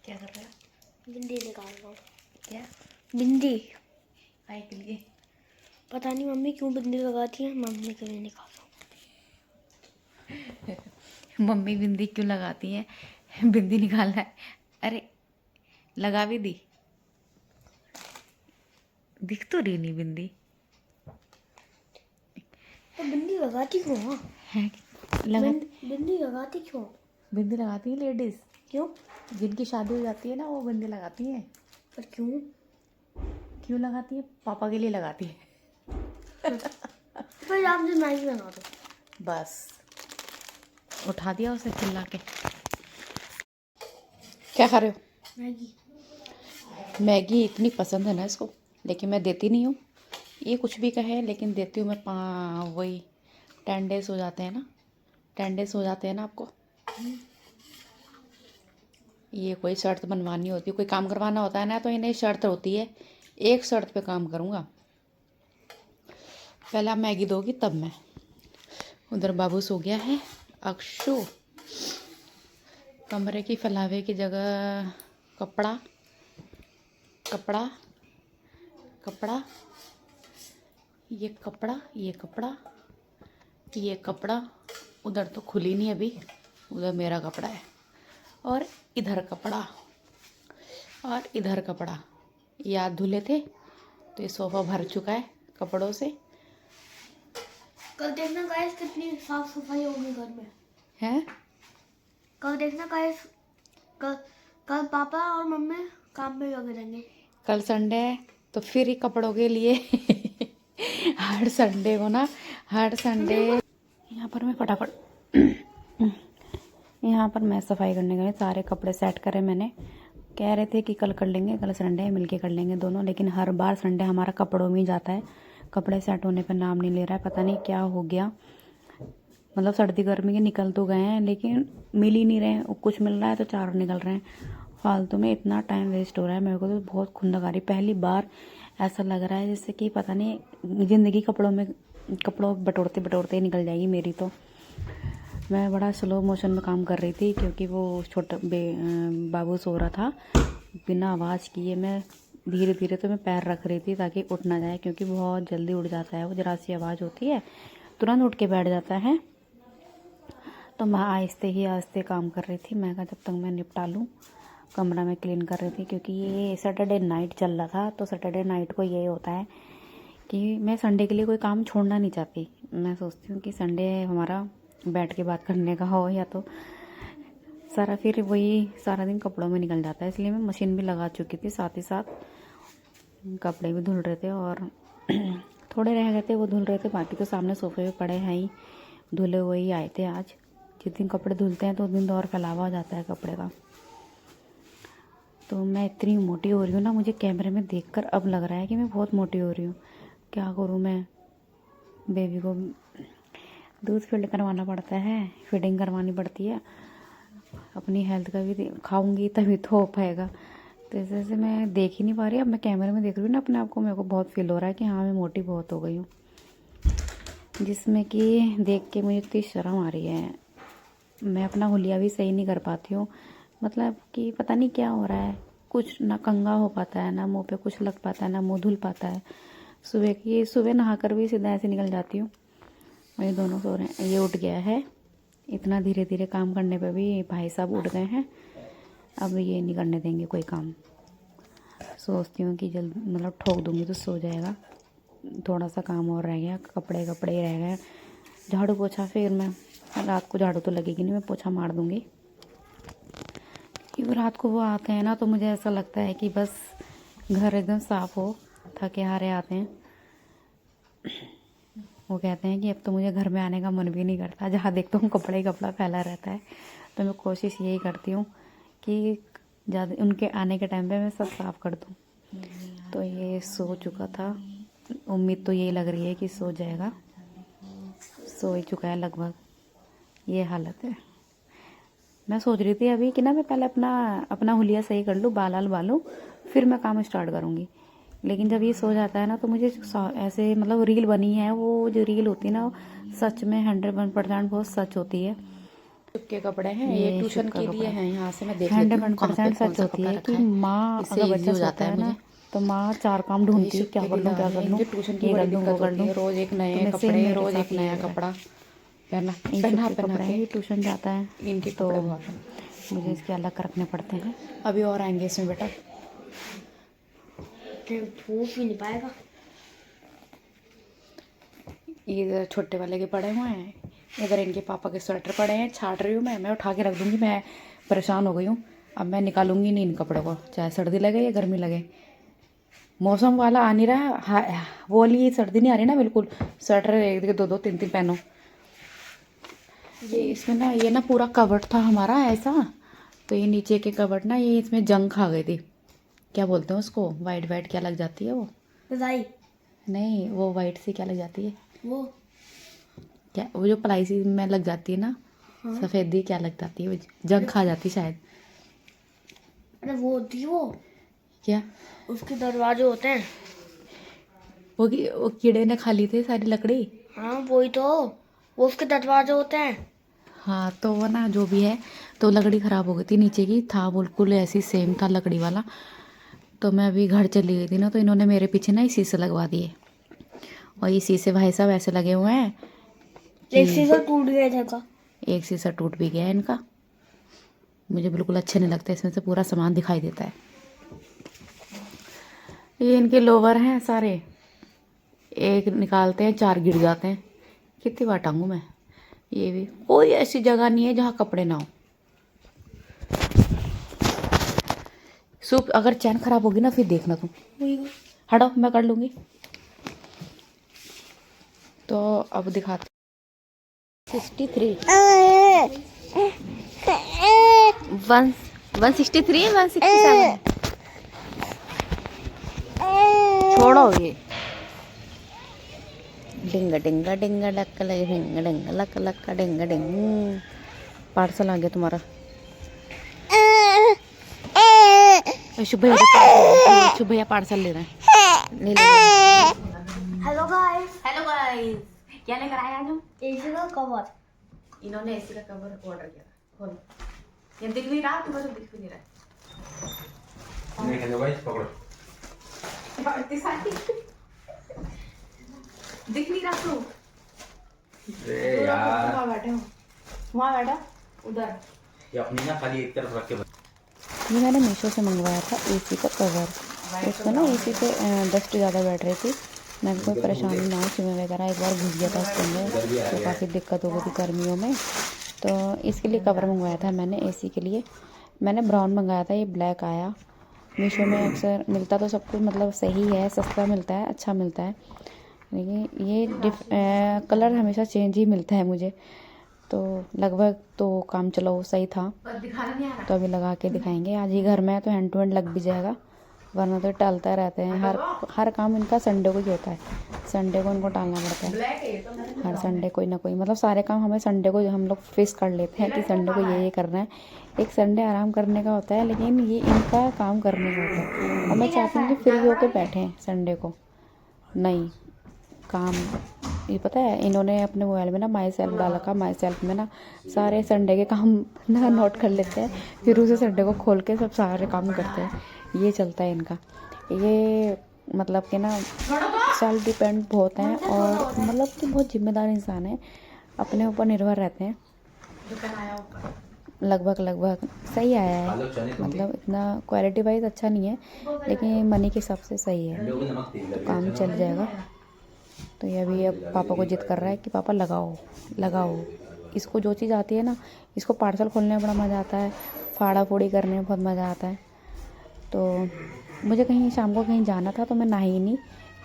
क्या कर रहा है? बिंदी निकाल रहा हूँ। क्या? बिंदी। आई के लिए? पता नहीं मम्मी क्यों बिंदी लगाती है, मम्मी के लिए निकाल रहा हूँ। मम्मी बिंदी क्यों लगाती है? बिंदी निकालना है। अरे लगा भी दी, दिख तो रही नहीं बिंदी। तो बिंदी लगाती क्यों हो? है लगा बिंदी लगाती क्यों? बिंदी लगाती है लेडीज, क्यों? जिनकी शादी हो जाती है ना वो बिंदी लगाती है। पर क्यों? क्यों लगाती है? पापा के लिए लगाती है। फिर आप जो मैगी बना दो। बस उठा दिया उसे चिल्ला के। क्या खा रहे हो? मैगी। मैगी इतनी पसंद है ना इसको, लेकिन मैं देती नहीं हूँ। ये कुछ भी कहे लेकिन देती हूँ मैं। वही 10 डेज हो जाते हैं ना, 10 डेज हो जाते हैं ना आपको। ये कोई शर्त बनवानी होती है, कोई काम करवाना होता है ना, तो इन्हें शर्त होती है, एक शर्त पे काम करूँगा, पहले आप मैगी दोगी तब मैं। उधर बाबू सो गया है। अक्षु कमरे की फैलावे की जगह कपड़ा कपड़ा कपड़ा, ये कपड़ा, ये कपड़ा, ये कपड़ा। उधर तो खुली नहीं अभी, उधर मेरा कपड़ा है। और इधर कपड़ा, और इधर कपड़ा। ये आज धुले थे तो ये सोफ़ा भर चुका है कपड़ों से। कल देखना गाइस कितनी साफ सफाई होगी घर में। हैं? कल देखना गाइस, कल कल पापा और मम्मी काम में लगे रहेंगे। कल संडे है तो फिर ही कपड़ों के लिए हर संडे को ना, हर संडे यहाँ पर मैं फटाफट यहाँ पर मैं सफाई करने गई, सारे कपड़े सेट करे मैंने। कह रहे थे कि कल कर लेंगे, कल संडे है मिलके कर लेंगे दोनों, लेकिन हर बार संडे हमारा कपड़ों में ही जाता है। कपड़े सेट होने पर नाम नहीं ले रहा है, पता नहीं क्या हो गया। मतलब सर्दी गर्मी के निकल तो गए हैं लेकिन मिल ही नहीं रहे हैं। कुछ मिल रहा है तो चार निकल रहे हैं। फालतू में इतना टाइम वेस्ट हो रहा है। मेरे को तो बहुत खुंदक आ रही, पहली बार ऐसा लग रहा है जैसे कि पता नहीं ज़िंदगी कपड़ों बटोरते बटोरते निकल जाएगी मेरी। तो मैं बड़ा स्लो मोशन में काम कर रही थी क्योंकि वो छोटा बाबू सो रहा था। बिना आवाज़ किए मैं धीरे धीरे तो मैं पैर रख रही थी ताकि उठ ना जाए, क्योंकि बहुत जल्दी उठ जाता है वो, ज़रा सी आवाज़ होती है तुरंत उठ के बैठ जाता है। तो मैं आहिस्ते काम कर रही थी। मैं कहा जब तक मैं निपटा लूँ। कमरा में क्लीन कर रही थी क्योंकि ये सैटरडे नाइट चल रहा था। तो सैटरडे नाइट को ये होता है कि मैं संडे के लिए कोई काम छोड़ना नहीं चाहती। मैं सोचती हूँ कि संडे हमारा बैठ के बात करने का हो, या तो फिर वही सारा दिन कपड़ों में निकल जाता है। इसलिए मैं मशीन भी लगा चुकी थी, साथ ही साथ कपड़े भी धुल रहे थे और थोड़े रह गए थे वो धुल रहे थे, बाकी तो सामने सोफे पे पड़े हैं ही, धुले हुए ही आए थे आज। जिस दिन कपड़े धुलते हैं तो उस दिन तो और फैलावा हो जाता है कपड़े का। तो मैं इतनी मोटी हो रही हूँ ना, मुझे कैमरे में देखकर अब लग रहा है कि मैं बहुत मोटी हो रही हूँ। क्या करूँ मैं? बेबी को दूध फीड करवाना पड़ता है, फीडिंग करवानी पड़ती है। अपनी हेल्थ का भी खाऊंगी तभी तो हो पाएगा। तो जैसे मैं देख ही नहीं पा रही, अब मैं कैमरे में देख रही हूँ ना अपने आप को, मेरे को बहुत फील हो रहा है कि हाँ मैं मोटी बहुत हो गई हूँ, जिसमें कि देख के मुझे इतनी शर्म आ रही है। मैं अपना हुलिया भी सही नहीं कर पाती हूँ, मतलब कि पता नहीं क्या हो रहा है, कुछ ना कंघा हो पाता है, ना मुंह पे कुछ लग पाता है, ना मुंह धुल पाता है। सुबह नहाकर भी सीधा ऐसे निकल जाती हूँ। ये दोनों सो रहे हैं, ये उठ गया है। इतना धीरे धीरे काम करने पे भी भाई साहब उठ गए हैं। अब ये नहीं करने देंगे कोई काम। सोचती हूँ कि जल्द मतलब ठोक दूँगी तो सो जाएगा। थोड़ा सा काम और रह गया, कपड़े रह गए, झाड़ू पोछा। फिर मैं रात को झाड़ू तो लगेगी नहीं, मैं पोछा मार दूँगी। क्योंकि रात को वो आते हैं ना तो मुझे ऐसा लगता है कि बस घर एकदम साफ़ हो। थके हारे आते हैं, वो कहते हैं कि अब तो मुझे घर में आने का मन भी नहीं करता, जहाँ देखता हूँ कपड़ा ही कपड़ा फैला रहता है। तो मैं कोशिश यही करती हूँ कि ज़्यादा उनके आने के टाइम पे मैं सब साफ़ कर दूँ। तो ये सो चुका था, उम्मीद तो यही लग रही है कि सो जाएगा। सो ही चुका है लगभग, ये हालत है। मैं सोच रही थी अभी कि ना मैं पहले अपना हुलिया सही कर लूँ, बाल बालूँ, फिर मैं काम स्टार्ट करूँगी। लेकिन जब ये सो जाता है ना तो मुझे ऐसे मतलब रील बनी है, वो जो रील होती है ना वो सच में 101% बहुत सच होती है। के कपड़े हैं ये ट्यूशन के लिए हैं। यहाँ से मैं देख लेती हूँ 100% सच होती है कि माँ अगर बच्चा सोता है ना तो माँ 4 काम ढूंढती है, क्या कर लूँ क्या कर लूँ, ट्यूशन की ये बड़ी कर लूँ वो दिक्कत कर होती लूँ। है। रोज एक नए तो कपड़े, मेरे रोज साथ एक ये नया हो रहा है। कपड़ा पहना इन पहना के पहना कपड़े हैं, के ये ट्यूशन जाता है इनके तो कपड़े बहुत हैं। मुझे इसके अलग रखने पड़ते हैं। अभी और आएंगे इसमें बेटा। धूप ही नहीं पाएगा। ये इधर छोटे वाले के पड़े हुए हैं, इधर इनके पापा के स्वेटर पड़े हैं। छाट रही हूँ मैं उठा के रख दूँगी। मैं परेशान हो गई हूँ, अब मैं निकालूंगी नहीं इन कपड़ों को, चाहे सर्दी लगे या गर्मी लगे। मौसम वाला आ नहीं रहा है, वो वाली सर्दी नहीं आ रही ना बिल्कुल। स्वेटर एक दो दो तीन तीन पहनो। ये इसमें ना ये ना पूरा कवर्ड था हमारा ऐसा, तो ये नीचे के कवर्ड ना ये इसमें जंग खा गई थी। क्या बोलते हैं उसको, वाइट वाइट क्या लग जाती है वो? रजाई नहीं, वो वाइट सी क्या लग जाती है वो क्या, वो जो प्लाई सी में लग जाती है ना, सफ़ेदी क्या लग जाती है, वो जंग खा जाती शायद। अरे वो होती है वो, क्या उसके दरवाजे होते हैं। वो कीड़े ने खा ली थी सारी लकड़ी। हाँ वही तो, वो उसके दरवाजे होते हैं। हाँ तो वो ना जो भी है, तो लकड़ी ख़राब हो गई थी नीचे की, था बिल्कुल ऐसी सेम था लकड़ी वाला। तो मैं अभी घर चली गई थी ना, तो इन्होंने मेरे पीछे ना इसी से लगवा दिए। और ये शीशे भाई साहब ऐसे लगे हुए हैं एक शीशा टूट गया था का। एक शीशा टूट भी गया है इनका। मुझे बिल्कुल अच्छे नहीं लगते, इसमें से पूरा सामान दिखाई देता है। ये इनके लोवर हैं सारे, एक निकालते हैं 4 गिर जाते हैं। कितनी बार टांगू मैं। ये भी कोई ऐसी जगह नहीं है जहाँ कपड़े ना हो। सूप अगर चैन खराब होगी ना फिर देखना तुम। हटो मैं कर लूँगी। तो अब दिखाते 63 163 167 छोड़ो ये। डिंगा डिंगा डिंगा डक्का लगे डिंगा डिंगा लक लक्का डिंगा डिंग। पार्सल आ गया तुम्हारा। शुभ भैया पार्सल ले रहे हैं। ले ले हेलो गाइस, क्या लेकर आए आज हम? एसी का कवर। इन्होंने एसी का कवर ऑर्डर किया था। खोलो, ये दिख नहीं रहा तुम्हें, तो दिख भी नहीं रहा। नहीं खेलो गाइस, पकड़ो। दिख नहीं रहा तू। अरे यार, वहाँ बैठो उधर। ये अपनी ना खाली एक तरफ रख के ये मैंने मीशो से मंगवाया था एसी का कवर। उसमें ना एसी पे डस्ट ज़्यादा बैठ रही थी। मैं कोई परेशानी ना हो, चूहे वगैरह एक बार घुस गया था उसके अंदर, तो काफ़ी दिक्कत हो गई थी गर्मियों में। तो इसके लिए कवर मंगवाया था मैंने एसी के लिए। मैंने ब्राउन मंगाया था, ये ब्लैक आया। मीशो में अक्सर मिलता तो सब कुछ मतलब सही है, सस्ता मिलता है, अच्छा मिलता है, लेकिन ये कलर हमेशा चेंज ही मिलता है मुझे। तो लगभग तो काम चलो सही था, तो अभी लगा के दिखाएंगे। आज ही घर में है तो हैंड टू हैंड लग भी जाएगा, वरना तो टालता रहते हैं। हर काम इनका संडे को ही होता है, संडे को इनको टालना पड़ता है। हर संडे कोई ना कोई, मतलब सारे काम हमें संडे को हम लोग फिक्स कर लेते हैं कि संडे को ये करना है। एक संडे आराम करने का होता है, लेकिन ये इनका काम करने का होता है। और मैं चाहती हूँ कि फ्री होकर बैठें संडे को, नहीं काम। ये पता है इन्होंने अपने मोबाइल में ना माई सेल्फ डाला का, माई सेल्फ में ना सारे संडे के काम ना नोट कर लेते हैं, फिर उसे संडे को खोल के सब सारे काम करते हैं। ये चलता है इनका। ये मतलब कि ना सेल्फ डिपेंड बहुत हैं, और मतलब कि बहुत जिम्मेदार इंसान है, अपने ऊपर निर्भर रहते हैं। लगभग सही आया है, मतलब इतना क्वालिटी वाइज अच्छा नहीं है, लेकिन मनी के हिसाब से सही है, काम चल जाएगा। तो ये अभी अब पापा को जिद कर रहा है कि पापा लगाओ। इसको जो चीज़ आती है ना, इसको पार्सल खोलने में बड़ा मज़ा आता है, फाड़ा फोड़ी करने में बहुत मज़ा आता है। तो मुझे कहीं शाम को कहीं जाना था तो मैं नहाई नहीं,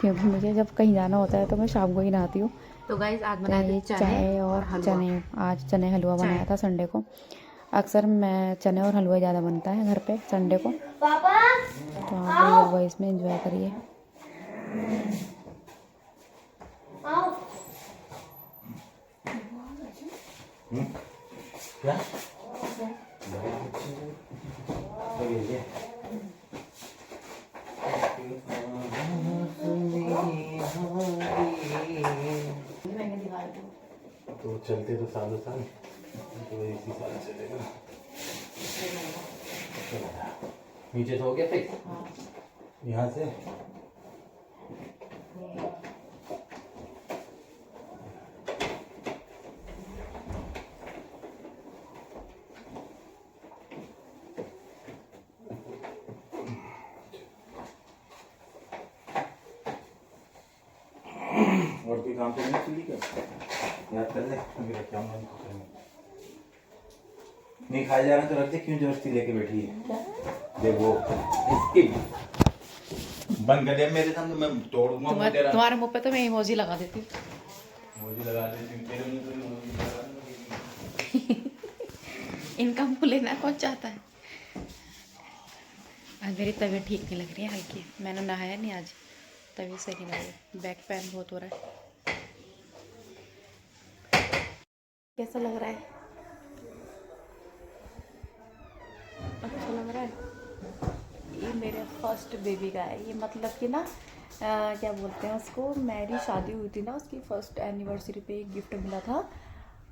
क्योंकि मुझे जब कहीं जाना होता है तो मैं शाम को ही नहाती हूँ। तो गाइस आज बनाया चाय और चने। आज चने हलवा बनाया था संडे को। अक्सर मैं चने और हलवा ज़्यादा बनता है घर पे संडे को। पापा तो आप हलवा इसमें एंजॉय करिए। आओ। क्या? तो चलते तो सालों साल तो इसी साल चलेगा। नीचे से हो गया फिक्स यहाँ से। और कोई काम तो नहीं चली क्या? याद कर ले, अभी रख जाऊंगा नहीं खाया जा रहा तो रख दे, क्यों जबरदस्ती लेके बैठी है? देखो इसकी बंद कर दिया मेरे सामने, मैं तोड़ूंगा मुंह तेरा। तुम्हारे मुंह पे तो मैं इमोजी लगा देती मुझे लगा देती हूँ, तेरे मुंह पे भी मुझे लगा दूंगा। इनका मुंह लेना कौन चाहता है। आज मेरी तबीयत ठीक नहीं लग रही है, हल्की। मैंने नहाया नहीं आज, तबीयत सही नहीं लग रही, बैक पेन बहुत हो रहा है। कैसा लग रहा है? अच्छा लग रहा है। ये मेरे फर्स्ट बेबी का है ये, मतलब कि ना क्या बोलते हैं उसको, मेरी शादी हुई थी ना, उसकी फर्स्ट एनिवर्सरी पे एक गिफ्ट मिला था,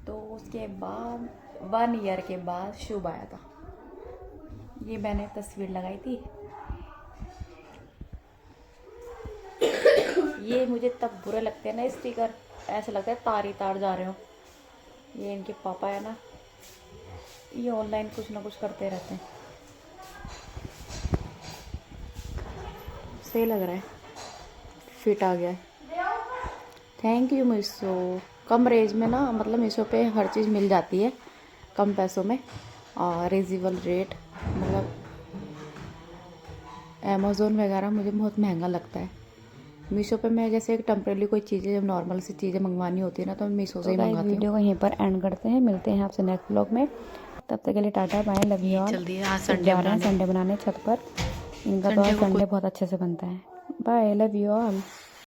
तो उसके बाद 1 ईयर के बाद शुभ आया था। ये मैंने तस्वीर लगाई थी। ये मुझे तब बुरे लगते हैं ना स्टिकर, ऐसा लगता है तार ही तार जा रहे हो। ये इनके पापा है ना, ये ऑनलाइन कुछ ना कुछ करते रहते हैं। सही लग रहा है, फिट आ गया है। Thank you Meesho. Come range में ना, मतलब मीशो पे हर चीज़ मिल जाती है कम पैसों में और रिजनेबल रेट। मतलब अमेज़ोन वगैरह मुझे बहुत महंगा लगता है। मीशो पे मैं जैसे एक टेम्परेरी कोई चीज़ें, जब नॉर्मल सी चीज़ें मंगवानी होती है ना, तो मैं मीशो से ही मंगाती हूँ। वीडियो को यहीं पर एंड करते हैं, मिलते हैं आपसे नेक्स्ट ब्लॉग में। तब तक के लिए tata bye, love you all. Sunday बनाने छत पर। इनका तो संडे बहुत अच्छे से बनता है। Bye, love you all.